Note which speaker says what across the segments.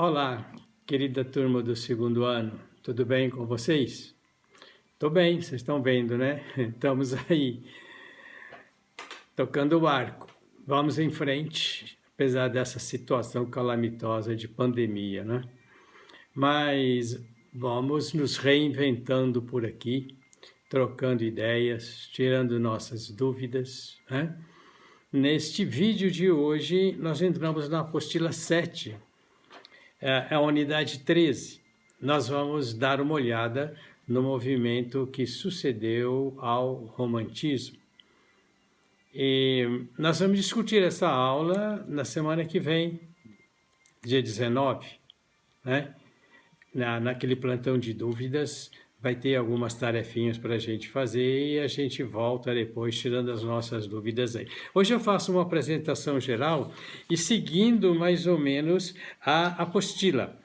Speaker 1: Olá, querida turma do segundo ano, tudo bem com vocês? Tô bem, vocês estão vendo, né? Estamos aí, tocando o barco. Vamos em frente, apesar dessa situação calamitosa de pandemia, né? Mas vamos nos reinventando por aqui, trocando ideias, tirando nossas dúvidas, né? Neste vídeo de hoje, nós entramos na apostila 7, é a unidade 13. Nós vamos dar uma olhada no movimento que sucedeu ao romantismo. E nós vamos discutir essa aula na semana que vem, dia 19, né? Naquele plantão de dúvidas, vai ter algumas tarefinhas para a gente fazer e a gente volta depois tirando as nossas dúvidas aí. Hoje eu faço uma apresentação geral e seguindo mais ou menos a apostila.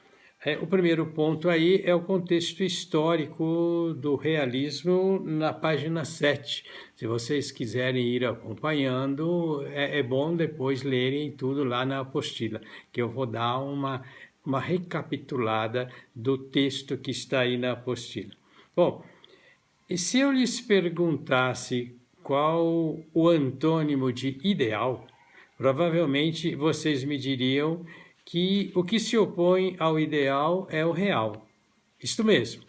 Speaker 1: O primeiro ponto aí é o contexto histórico do realismo na página 7. Se vocês quiserem ir acompanhando, é bom depois lerem tudo lá na apostila, que eu vou dar uma recapitulada do texto que está aí na apostila. Bom, e se eu lhes perguntasse qual o antônimo de ideal, provavelmente vocês me diriam que o que se opõe ao ideal é o real. Isto mesmo.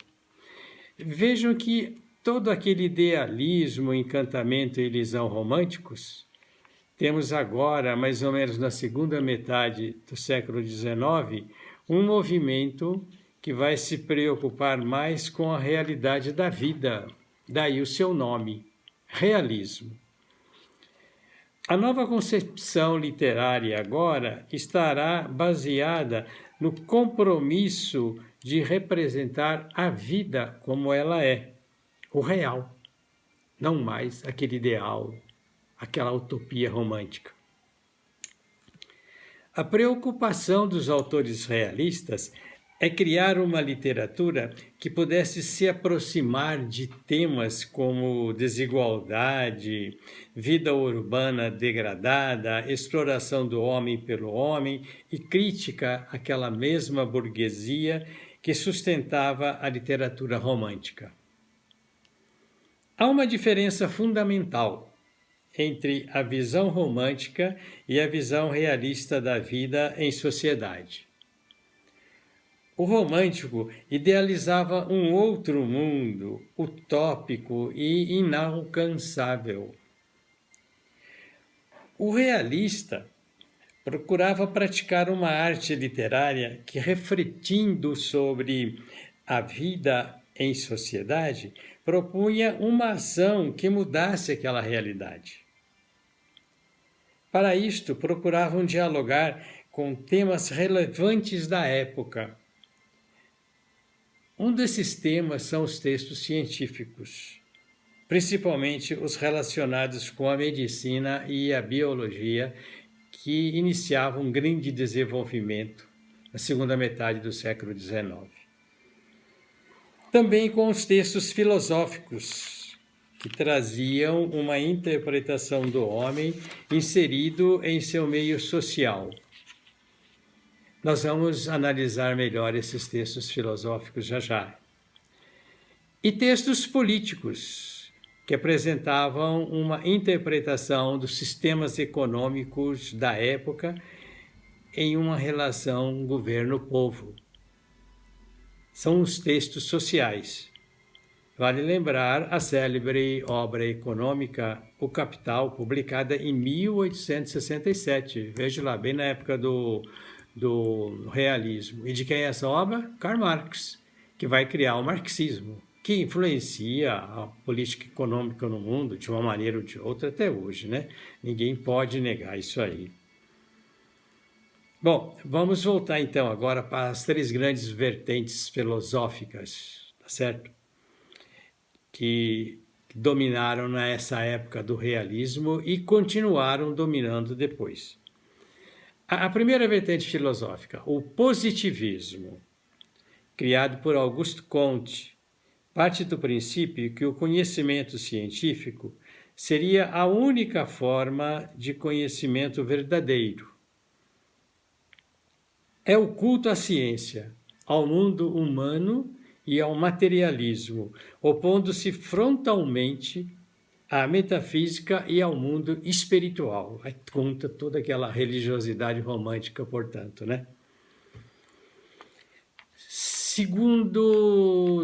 Speaker 1: Vejam que todo aquele idealismo, encantamento e ilusão românticos, temos agora, mais ou menos na segunda metade do século XIX, um movimento que vai se preocupar mais com a realidade da vida, daí o seu nome, realismo. A nova concepção literária agora estará baseada no compromisso de representar a vida como ela é, o real, não mais aquele ideal, aquela utopia romântica. A preocupação dos autores realistas é criar uma literatura que pudesse se aproximar de temas como desigualdade, vida urbana degradada, exploração do homem pelo homem e crítica àquela mesma burguesia que sustentava a literatura romântica. Há uma diferença fundamental entre a visão romântica e a visão realista da vida em sociedade. O romântico idealizava um outro mundo, utópico e inalcançável. O realista procurava praticar uma arte literária que, refletindo sobre a vida em sociedade, propunha uma ação que mudasse aquela realidade. Para isto, procuravam dialogar com temas relevantes da época. Um desses temas são os textos científicos, principalmente os relacionados com a medicina e a biologia, que iniciavam um grande desenvolvimento na segunda metade do século XIX. Também com os textos filosóficos, que traziam uma interpretação do homem inserido em seu meio social. Nós vamos analisar melhor esses textos filosóficos já. E textos políticos, que apresentavam uma interpretação dos sistemas econômicos da época em uma relação governo-povo. São os textos sociais. Vale lembrar a célebre obra econômica O Capital, publicada em 1867. Veja lá, bem na época do realismo. E de quem é essa obra? Karl Marx, que vai criar o marxismo, que influencia a política econômica no mundo de uma maneira ou de outra até hoje, né? Ninguém pode negar isso aí. Bom, vamos voltar então agora para as três grandes vertentes filosóficas, tá certo? Que dominaram nessa época do realismo e continuaram dominando depois. A primeira vertente filosófica, o positivismo, criado por Auguste Comte, parte do princípio que o conhecimento científico seria a única forma de conhecimento verdadeiro. é o culto à ciência, ao mundo humano e ao materialismo, opondo-se frontalmente à metafísica e ao mundo espiritual. Aí conta toda aquela religiosidade romântica, portanto, né? Segundo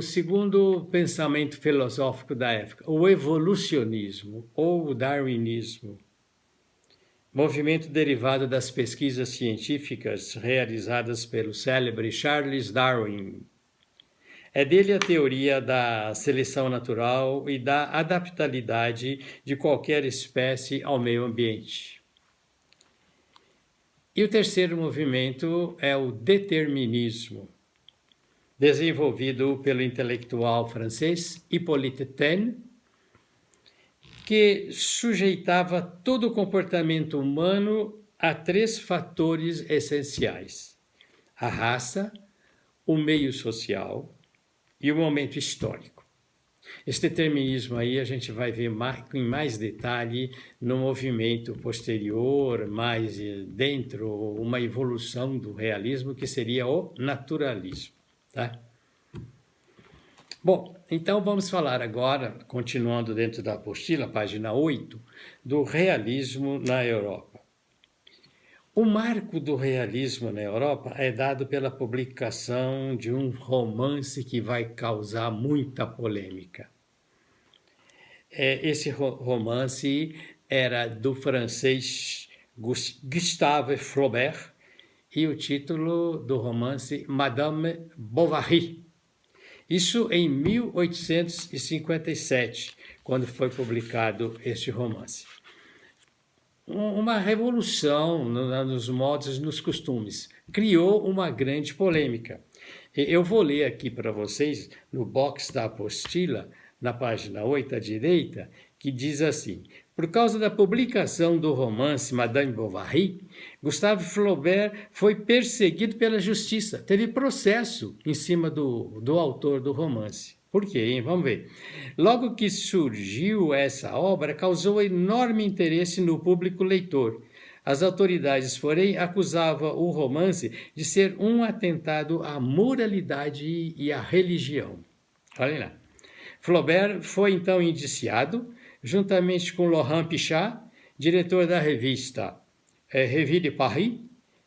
Speaker 1: o pensamento filosófico da época, o evolucionismo ou o darwinismo, movimento derivado das pesquisas científicas realizadas pelo célebre Charles Darwin. É dele a teoria da seleção natural e da adaptabilidade de qualquer espécie ao meio ambiente. E o terceiro movimento é o determinismo, desenvolvido pelo intelectual francês Hippolyte Taine, que sujeitava todo o comportamento humano a 3 fatores essenciais: a raça, o meio social e o momento histórico. Esse determinismo aí a gente vai ver em mais detalhe no movimento posterior, mais dentro, uma evolução do realismo, que seria o naturalismo. Tá? Bom, então vamos falar agora, continuando dentro da apostila, página 8, do realismo na Europa. O marco do realismo na Europa é dado pela publicação de um romance que vai causar muita polêmica. Esse romance era do francês Gustave Flaubert e o título do romance Madame Bovary. Isso em 1857, quando foi publicado este romance. Uma revolução nos modos e nos costumes. Criou uma grande polêmica. Eu vou ler aqui para vocês, no box da apostila, na página 8 à direita, que diz assim: por causa da publicação do romance Madame Bovary, Gustave Flaubert foi perseguido pela justiça. Teve processo em cima do autor do romance. Por quê, hein? Vamos ver. Logo que surgiu essa obra, causou enorme interesse no público leitor. As autoridades, porém, acusavam o romance de ser um atentado à moralidade e à religião. Olha lá. Flaubert foi então indiciado, juntamente com Laurent Pichat, diretor da revista Revue de Paris,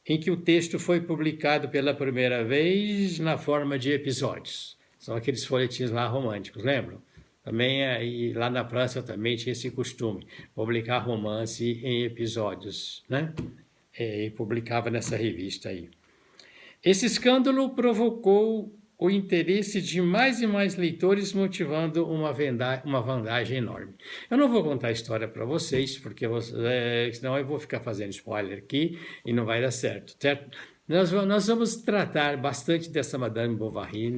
Speaker 1: em que o texto foi publicado pela primeira vez na forma de episódios. São aqueles folhetins lá românticos, lembram? Também e lá na França também tinha esse costume, publicar romance em episódios, né? E publicava nessa revista aí. Esse escândalo provocou o interesse de mais e mais leitores, motivando uma vantagem enorme. Eu não vou contar a história para vocês, porque senão eu vou ficar fazendo spoiler aqui e não vai dar certo, certo? Nós vamos tratar bastante dessa Madame Bovary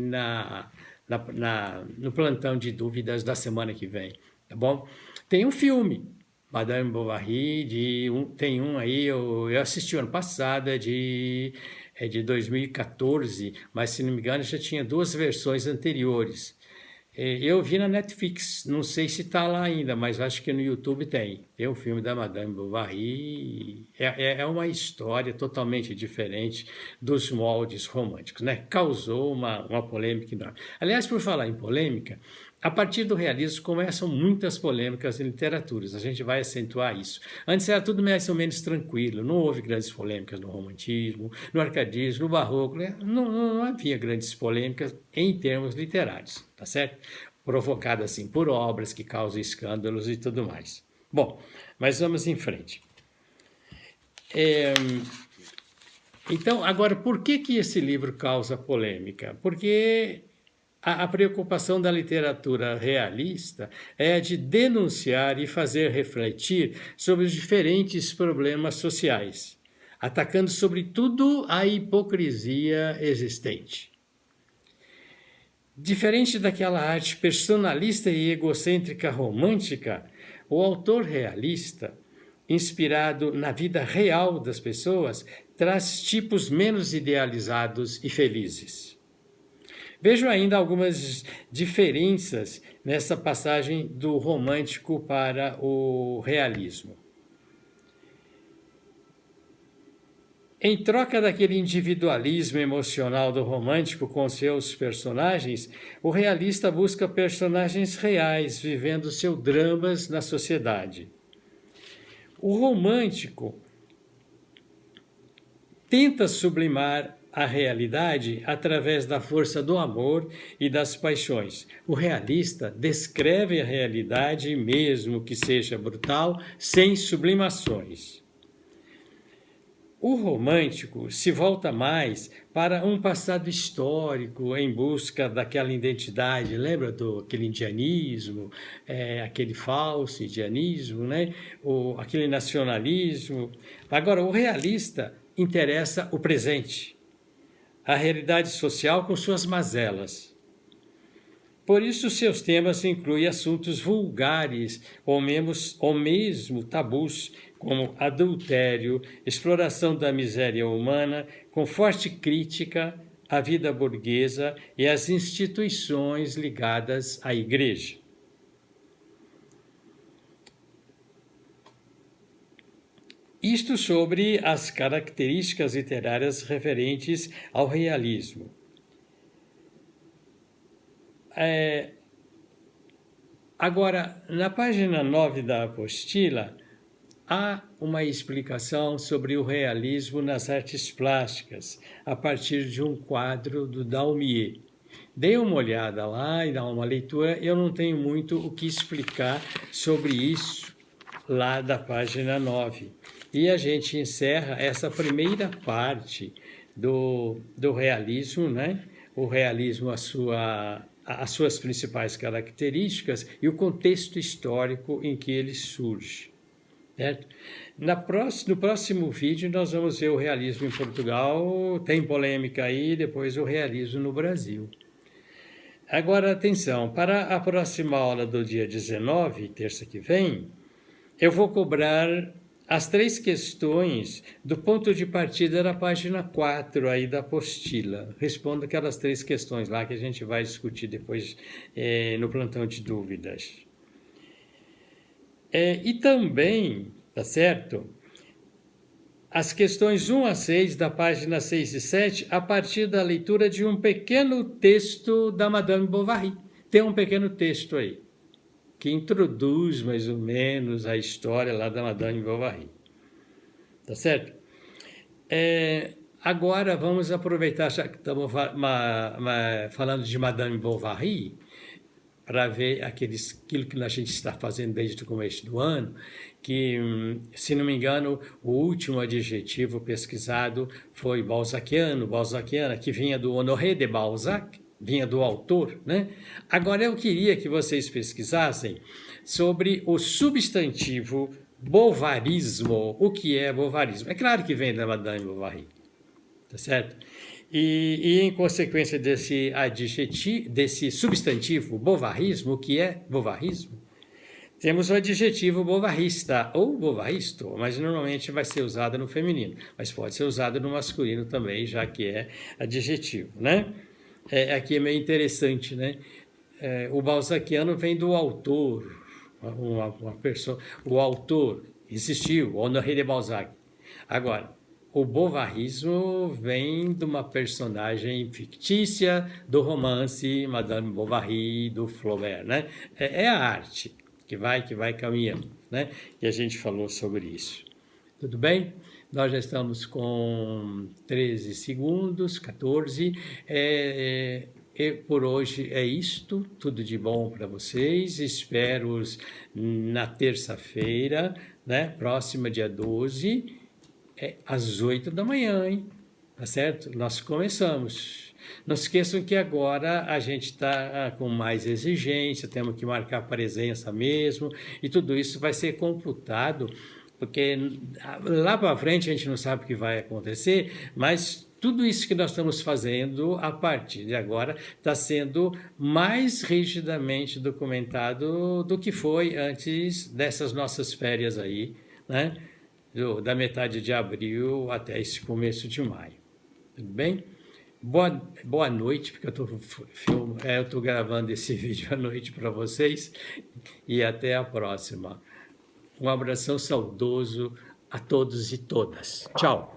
Speaker 1: no plantão de dúvidas da semana que vem, tá bom? Tem um filme, Madame Bovary, tem um aí, eu assisti ano passado, é de 2014, mas se não me engano já tinha 2 versões anteriores. Eu vi na Netflix, não sei se está lá ainda, mas acho que no YouTube tem. Tem o filme da Madame Bovary, é uma história totalmente diferente dos moldes românticos, né? Causou uma polêmica enorme. Aliás, por falar em polêmica, a partir do realismo começam muitas polêmicas em literaturas, a gente vai acentuar isso. Antes era tudo mais ou menos tranquilo, não houve grandes polêmicas no romantismo, no arcadismo, no barroco, né? Não havia grandes polêmicas em termos literários, tá certo? Provocadas assim por obras que causam escândalos e tudo mais. Bom, mas vamos em frente. Então, agora, por que esse livro causa polêmica? Porque a preocupação da literatura realista é de denunciar e fazer refletir sobre os diferentes problemas sociais, atacando sobretudo a hipocrisia existente. Diferente daquela arte personalista e egocêntrica romântica, o autor realista, inspirado na vida real das pessoas, traz tipos menos idealizados e felizes. Vejo ainda algumas diferenças nessa passagem do romântico para o realismo. Em troca daquele individualismo emocional do romântico com seus personagens, o realista busca personagens reais, vivendo seus dramas na sociedade. O romântico tenta sublimar a realidade através da força do amor e das paixões. O realista descreve a realidade, mesmo que seja brutal, sem sublimações. O romântico se volta mais para um passado histórico em busca daquela identidade, lembra aquele indianismo, aquele falso indianismo, né? Aquele nacionalismo. Agora, o realista interessa o presente, a realidade social com suas mazelas. Por isso, seus temas incluem assuntos vulgares ou mesmo tabus, como adultério, exploração da miséria humana, com forte crítica à vida burguesa e às instituições ligadas à igreja. Isto sobre as características literárias referentes ao realismo. Agora, na página 9 da apostila, há uma explicação sobre o realismo nas artes plásticas, a partir de um quadro do Daumier. Dê uma olhada lá e dá uma leitura. Eu não tenho muito o que explicar sobre isso lá da página 9. E a gente encerra essa primeira parte do realismo, né? O realismo, as suas principais características e o contexto histórico em que ele surge. Certo? No próximo vídeo nós vamos ver o realismo em Portugal, tem polêmica aí, depois o realismo no Brasil. Agora, atenção, para a próxima aula do dia 19, terça que vem, eu vou cobrar as 3 questões do ponto de partida da página 4 aí da apostila. Respondo aquelas 3 questões lá que a gente vai discutir depois no plantão de dúvidas. E também, tá certo? As questões 1 a 6 da página 6 e 7, a partir da leitura de um pequeno texto da Madame Bovary. Tem um pequeno texto aí, que introduz mais ou menos a história lá da Madame Bovary. Tá certo? Agora vamos aproveitar, já que estamos falando de Madame Bovary, para ver aquilo que a gente está fazendo desde o começo do ano, que, se não me engano, o último adjetivo pesquisado foi balzaquiana, que vinha do Honoré de Balzac, vinha do autor, né? Agora eu queria que vocês pesquisassem sobre o substantivo bovarismo. O que é bovarismo? É claro que vem da Madame Bovary, tá certo? E em consequência desse adjetivo, desse substantivo bovarismo, o que é bovarismo? Temos o adjetivo bovarista ou bovaristo, mas normalmente vai ser usado no feminino, mas pode ser usado no masculino também, já que é adjetivo, né? Aqui é meio interessante, né? O balzaquiano vem do autor, uma pessoa, o autor existiu, Honoré de Balzac. Agora, o bovarismo vem de uma personagem fictícia do romance Madame Bovary, do Flaubert, né? É a arte que vai caminhando, né? E a gente falou sobre isso. Tudo bem? Nós já estamos com 13 segundos, 14. Por hoje é isto. Tudo de bom para vocês. Espero-os na terça-feira, né? Próxima, dia 12, às 8 da manhã, hein? Tá certo? Nós começamos. Não se esqueçam que agora a gente está com mais exigência, temos que marcar presença mesmo, e tudo isso vai ser computado, porque lá para frente a gente não sabe o que vai acontecer, mas tudo isso que nós estamos fazendo a partir de agora está sendo mais rigidamente documentado do que foi antes dessas nossas férias aí, né? Da metade de abril até esse começo de maio. Tudo bem? Boa noite, porque eu estou gravando esse vídeo à noite para vocês, e até a próxima. Um abração saudoso a todos e todas. Tchau!